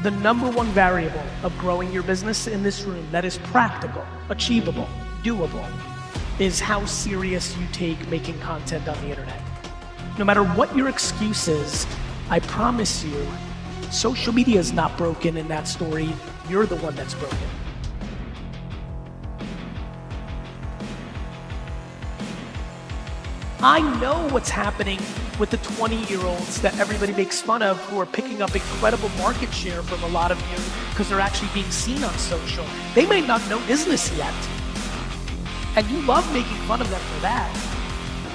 The number one variable of growing your business in this room that is practical, achievable, doable, is how serious you take making content on the internet. No matter what your excuse is, I promise you, social media is not broken in that story. You're the one that's broken. I know what's happening with the 20-year-olds that everybody makes fun of who are picking up incredible market share from a lot of you because they're actually being seen on social. They may not know business yet. And you love making fun of them for that.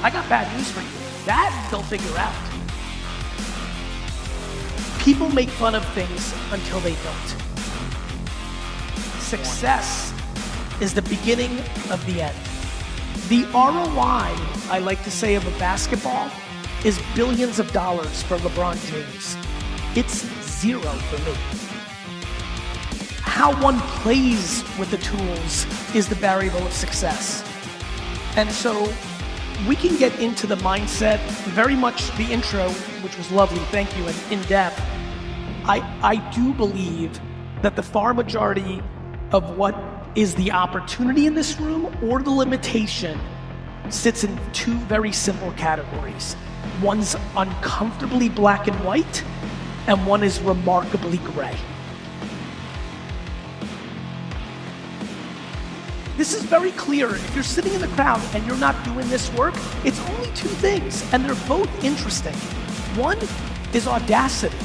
I got bad news for you. That they'll figure out. People make fun of things until they don't. Success is the beginning of the end. The ROI, I like to say, of a basketball is billions of dollars for LeBron James. It's zero for me. How one plays with the tools is the variable of success. And so we can get into the mindset, very much the intro, which was lovely, thank you, and in depth. I do believe that the far majority of what is the opportunity in this room or the limitation sits in two very simple categories. One's uncomfortably black and white, and one is remarkably gray. This is very clear. If you're sitting in the crowd and you're not doing this work, it's only two things, and they're both interesting. One is audacity.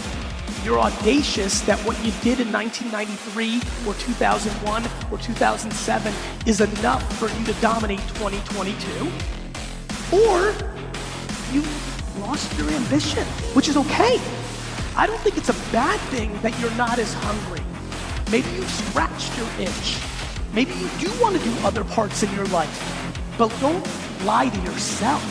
You're audacious that what you did in 1993 or 2001 or 2007 is enough for you to dominate 2022. Or you lost your ambition, which is okay. I don't think it's a bad thing that you're not as hungry. Maybe you've scratched your itch. Maybe you do want to do other parts in your life, but don't lie to yourself.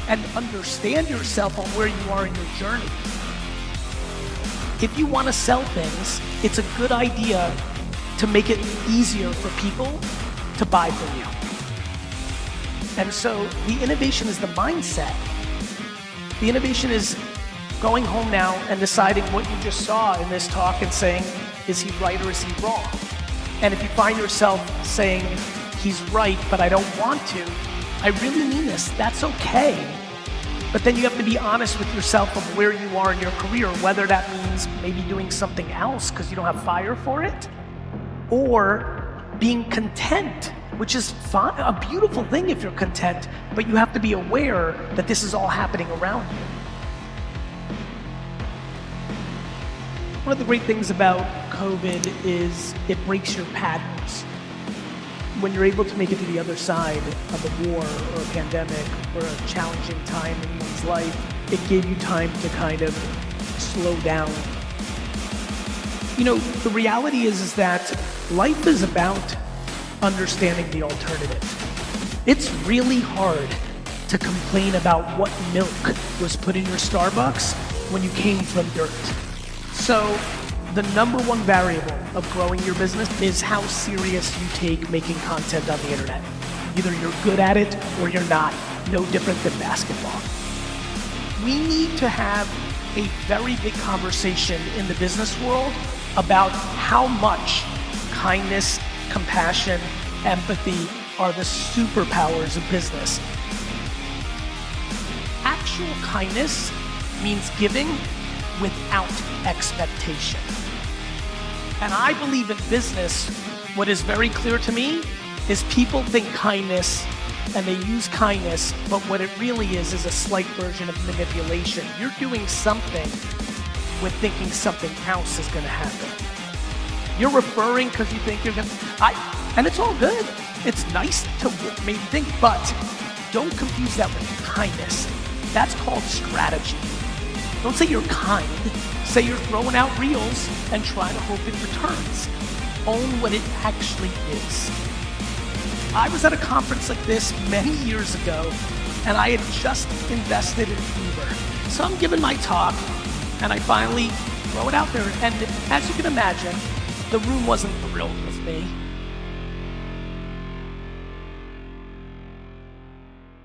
And understand yourself on where you are in your journey. If you want to sell things, it's a good idea to make it easier for people to buy from you. And so the innovation is the mindset. The innovation is going home now and deciding what you just saw in this talk and saying, is he right or is he wrong? And if you find yourself saying, he's right, but I don't want to, I really mean this, that's okay. But then you have to be honest with yourself of where you are in your career, whether that means maybe doing something else because you don't have fire for it, or being content, which is fine, a beautiful thing if you're content, but you have to be aware that this is all happening around you. One of the great things about COVID is it breaks your patterns. When you're able to make it to the other side of a war or a pandemic or a challenging time in one's life, it gave you time to kind of slow down. You know, the reality is that life is about understanding the alternative. It's really hard to complain about what milk was put in your Starbucks when you came from dirt. So the number one variable of growing your business is how serious you take making content on the internet. Either you're good at it or you're not, no different than basketball. We need to have a very big conversation in the business world about how much kindness, compassion, empathy are the superpowers of business. Actual kindness means giving without expectation. And I believe in business, what is very clear to me is people think kindness and they use kindness, but what it really is a slight version of manipulation. You're doing something with thinking something else is going to happen. You're referring because you think you're going to, and it's all good. It's nice to maybe think, but don't confuse that with kindness. That's called strategy. Don't say you're kind, say you're throwing out reels and trying to hope it returns. Own what it actually is. I was at a conference like this many years ago, and I had just invested in Uber. So I'm giving my talk, and I finally throw it out there, and as you can imagine, the room wasn't thrilled with me.